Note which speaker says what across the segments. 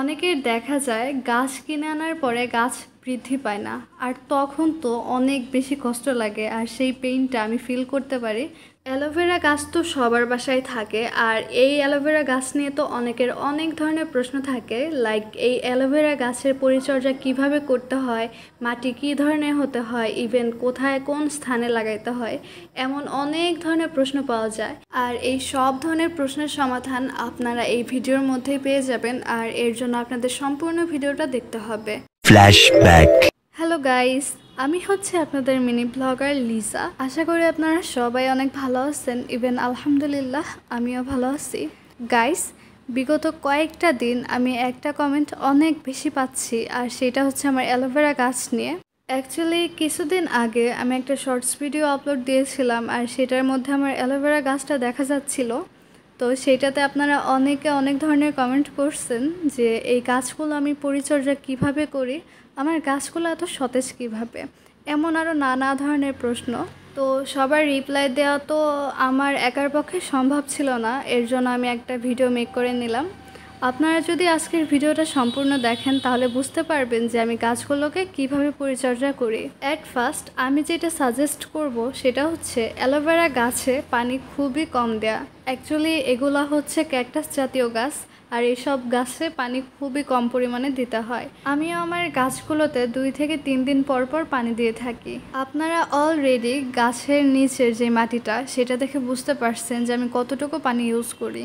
Speaker 1: অনেকের দেখা যায় গাছ কিনে আনার পরে গাছ বৃদ্ধি পায় না, আর তখন তো অনেক বেশি কষ্ট লাগে, আর সেই পেইনটা আমি ফিল করতে পারি। অ্যালোভেরা গাছ তো সবার বাসায় থাকে, আর এই অ্যালোভেরা গাছ নিয়ে তো অনেকের অনেক ধরনের প্রশ্ন থাকে। লাইক এই অ্যালোভেরা গাছের পরিচর্যা কিভাবে করতে হয়, মাটি কী ধরনের হতে হয়, ইভেন কোথায় কোন স্থানে লাগাইতে হয়, এমন অনেক ধরনের প্রশ্ন পাওয়া যায়। আর এই সব ধরনের প্রশ্নের সমাধান আপনারা এই ভিডিওর মধ্যেই পেয়ে যাবেন, আর এর জন্য আপনাদের সম্পূর্ণ ভিডিওটা দেখতে হবে।
Speaker 2: ফ্ল্যাশব্যাক।
Speaker 1: হ্যালো গাইস, আমি হচ্ছে আপনাদের মিনি ব্লগার লিজা। আশা করি আপনারা সবাই অনেক ভালো আছেন। ইভেন আলহামদুলিল্লাহ আমিও ভালো আছি। গাইস, বিগত কয়েকটা দিন আমি একটা কমেন্ট অনেক বেশি পাচ্ছি, আর সেটা হচ্ছে আমার অ্যালোভেরা গাছ নিয়ে। অ্যাকচুয়ালি কিছুদিন আগে আমি একটা শর্টস ভিডিও আপলোড দিয়েছিলাম, আর সেটার মধ্যে আমার অ্যালোভেরা গাছটা দেখা যাচ্ছিল। তো সেইটাতে আপনারা অনেকে অনেক ধরনের কমেন্ট করছেন যে এই গাছগুলো আমি পরিচর্যা কিভাবে করি, আমার গাছগুলো এত সতেজ কিভাবে, এমন আরও নানা ধরনের প্রশ্ন। তো সবার রিপ্লাই দেওয়া তো আমার একার পক্ষে সম্ভব ছিল না, এর জন্য আমি একটা ভিডিও মেক করে নিলাম। আপনারা যদি আজকের ভিডিওটা সম্পূর্ণ দেখেন তাহলে বুঝতে পারবেন যে আমি গাছগুলোকে কিভাবে পরিচর্যা করি। অ্যাট ফার্স্ট আমি যেটা সাজেস্ট করব সেটা হচ্ছে অ্যালোভেরা গাছে পানি খুবই কম দেয়া। অ্যাকচুয়ালি এগুলো হচ্ছে ক্যাকটাস জাতীয় গাছ, আর এইসব গাছে পানি খুবই কম পরিমাণে দিতে হয়। আমিও আমার গাছগুলোতে 2 থেকে 3 দিন পর পর পানি দিয়ে থাকি। আপনারা অলরেডি গাছের নিচের যে মাটিটা সেটা দেখে বুঝতে পারছেন যে আমি কতটুকু পানি ইউজ করি।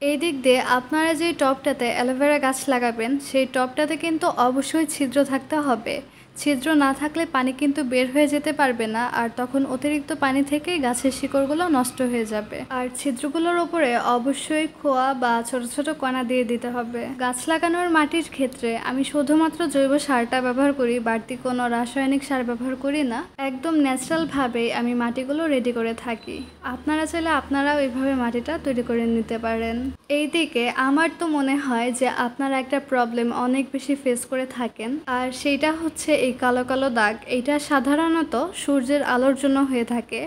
Speaker 1: এই দিক দিয়ে আপনারা যে টবটাতে অ্যালোভেরা গাছ লাগাবেন সেই টবটাতে কিন্তু অবশ্যই ছিদ্র থাকতে হবে। ছিদ্র না থাকলে পানি কিন্তু বের হয়ে যেতে পারবে না, আর তখন অতিরিক্ত পানি থেকে গাছের শিকড়গুলো নষ্ট হয়ে যাবে। আর ছিদ্রগুলোর ওপরে অবশ্যই খোয়া বা ছোট ছোট কণা দিয়ে দিতে হবে। গাছ লাগানোর মাটির ক্ষেত্রে আমি শুধুমাত্র জৈব সারটা ব্যবহার করি, বাড়তি কোনো রাসায়নিক সার ব্যবহার করি না। একদম ন্যাচারালভাবেই আমি মাটিগুলো রেডি করে থাকি। আপনারা চাইলে আপনারাও এইভাবে মাটিটা তৈরি করে নিতে পারেন। এইদিকে আমার তো মনে হয় যে আপনারা একটা প্রবলেম অনেক বেশি ফেস করে থাকেন, আর সেইটা হচ্ছে এই কালো কালো দাগ। এইটা সাধারণত সূর্যের আলোর জন্য হয়ে থাকে,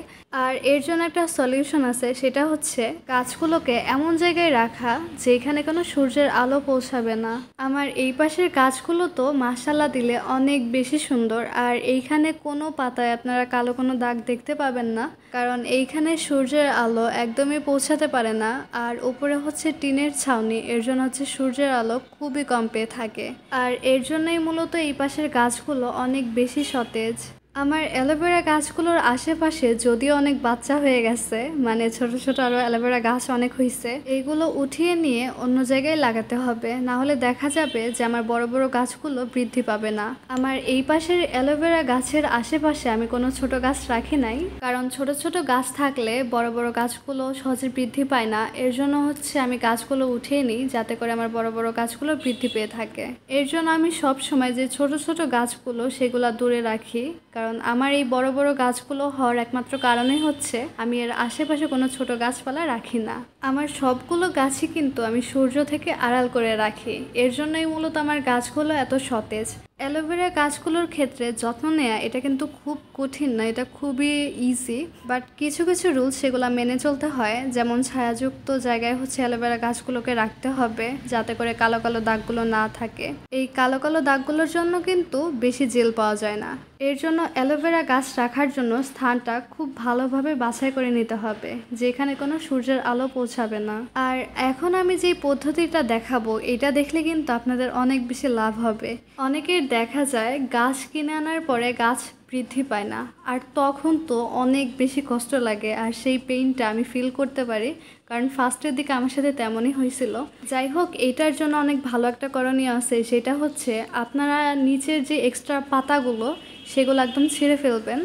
Speaker 1: আর এর জন্য একটা সলিউশন আছে, সেটা হচ্ছে গাছগুলোকে এমন জায়গায় রাখা যেখানে কোনো সূর্যের আলো পৌঁছাবে না। আমার এই পাশের গাছগুলো তো মাশাআল্লাহ দিলে অনেক বেশি সুন্দর, আর এইখানে কোনো পাতায় আপনারা কালো কোনো দাগ দেখতে পাবেন না, কারণ এইখানে সূর্যের আলো একদমই পৌঁছাতে পারে না। আর উপরে হচ্ছে টিনের ছাউনি, এর জন্য হচ্ছে সূর্যের আলো খুবই কম পেয়ে থাকে, আর এর জন্যই মূলত এই পাশের গাছগুলো অনেক বেশি সতেজ। আমার অ্যালোভেরা গাছগুলোর আশেপাশে যদিও অনেক বাচ্চা হয়ে গেছে, মানে ছোট ছোট আরও অ্যালোভেরা গাছ অনেক হয়েছে, এগুলো উঠিয়ে নিয়ে অন্য জায়গায় লাগাতে হবে, না হলে দেখা যাবে যে আমার বড় বড় গাছগুলো বৃদ্ধি পাবে না। আমার এই পাশের অ্যালোভেরা গাছের আশেপাশে আমি কোনো ছোট গাছ রাখি নাই, কারণ ছোট ছোট গাছ থাকলে বড় বড় গাছগুলো সহজে বৃদ্ধি পায় না। এর জন্য হচ্ছে আমি গাছগুলো উঠিয়ে নিই যাতে করে আমার বড় বড় গাছগুলো বৃদ্ধি পেয়ে থাকে। এর জন্য আমি সব সময় যে ছোট ছোট গাছগুলো সেগুলো দূরে রাখি, কারণ আমার এই বড় বড় গাছগুলো হওয়ার একমাত্র কারণই হচ্ছে আমি এর আশেপাশে কোনো ছোট গাছপালা রাখি না। আমার সবগুলো গাছই কিন্তু আমি সূর্য থেকে আড়াল করে রাখি, এর জন্যই মূলত আমার গাছগুলো এত সতেজ। অ্যালোভেরা গাছগুলোর ক্ষেত্রে যত্ন নেওয়া এটা কিন্তু খুব কঠিন না, এটা খুবই ইজি, বাট কিছু কিছু রুলস সেগুলো মেনে চলতে হয়। যেমন ছায়াযুক্ত জায়গায় হচ্ছে অ্যালোভেরা গাছগুলোকে রাখতে হবে যাতে করে কালো কালো দাগগুলো না থাকে। এই কালো কালো দাগগুলোর জন্য কিন্তু বেশি জেল পাওয়া যায় না, এর জন্য অ্যালোভেরা গাছ রাখার জন্য স্থানটা খুব ভালোভাবে বাছাই করে নিতে হবে যেখানে কোনো সূর্যের আলো পৌঁছাবে না। আর এখন আমি যে পদ্ধতিটা দেখাবো এটা দেখলে কিন্তু আপনাদের অনেক বেশি লাভ হবে। অনেকের দেখা যায় গাছ কিনে আনার পরে গাছ বৃদ্ধি পায় না, আর তখন তো অনেক বেশি কষ্ট লাগে, আর সেই পেইনটা আমি ফিল করতে পারি, কারণ ফার্স্টের দিকে আমার সাথে তেমনই হয়েছিল। যাই হোক, এটার জন্য অনেক ভালো একটা করণীয় আছে, সেটা হচ্ছে আপনারা নিচের যে এক্সট্রা পাতাগুলো সেগুলো একদম ছিঁড়ে ফেলবেন,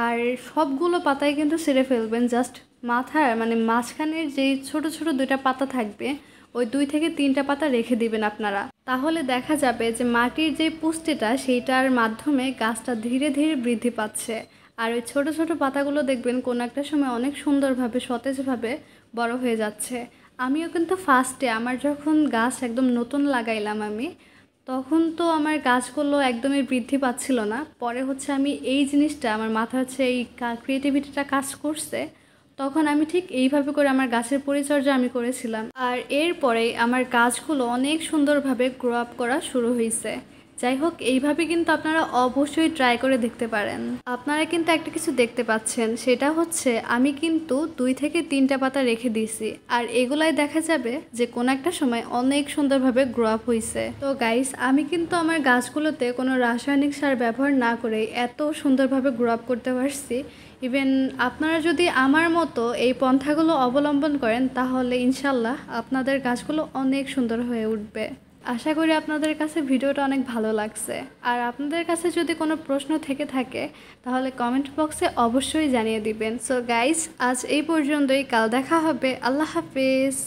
Speaker 1: আর সবগুলো পাতাই কিন্তু ছিঁড়ে ফেলবেন। জাস্ট মাথার মানে মাঝখানের যেই ছোট ছোট 2টা পাতা থাকবে ওই 2 থেকে 3টা পাতা রেখে দিবেন আপনারা, তাহলে দেখা যাবে যে মাটির যে পুষ্টিটা সেইটার মাধ্যমে গাছটা ধীরে ধীরে বৃদ্ধি পাচ্ছে। আর ওই ছোট ছোট পাতাগুলো দেখবেন কোনো একটা সময় অনেক সুন্দরভাবে সতেজভাবে বড় হয়ে যাচ্ছে। আমিও কিন্তু ফার্স্টে আমার যখন গাছ একদম নতুন লাগাইলাম আমি, তখন তো আমার গাছগুলো একদমই বৃদ্ধি পাচ্ছিল না। পরে হচ্ছে আমি এই জিনিসটা আমার মাথা হচ্ছে এই ক্রিয়েটিভিটিটা কাজ করছে, তখন আমি ঠিক এইভাবে করে আমার গাছের পরিচর্যা আমি করেছিলাম। আর এরপরেই আমার গাছগুলো অনেক সুন্দরভাবে গ্রো আপ করা শুরু হয়েছে। যাই হোক, এইভাবে কিন্তু আপনারা অবশ্যই ট্রাই করে দেখতে পারেন। আপনারা কিন্তু একটা কিছু দেখতে পাচ্ছেন, সেটা হচ্ছে আমি কিন্তু 2 থেকে 3টা পাতা রেখে দিয়েছি, আর এগুলাই দেখা যাবে যে কোনো একটা সময় অনেক সুন্দরভাবে গ্রো আপ হয়েছে। তো গাইস, আমি কিন্তু আমার গাছগুলোতে কোনো রাসায়নিক সার ব্যবহার না করে এত সুন্দরভাবে গ্রো আপ করতে পারছি। ইভেন আপনারা যদি আমার মতো এই পন্থাগুলো অবলম্বন করেন, তাহলে ইনশাল্লাহ আপনাদের গাছগুলো অনেক সুন্দর হয়ে উঠবে। আশা করি আপনাদের কাছে ভিডিওটা অনেক ভালো লাগছে। আর আপনাদের কাছে যদি কোনো প্রশ্ন থেকে থাকে, তাহলে কমেন্ট বক্সে অবশ্যই জানিয়ে দিবেন। সো গাইস, আজ এই পর্যন্তই। কাল দেখা হবে। আল্লাহ হাফেজ।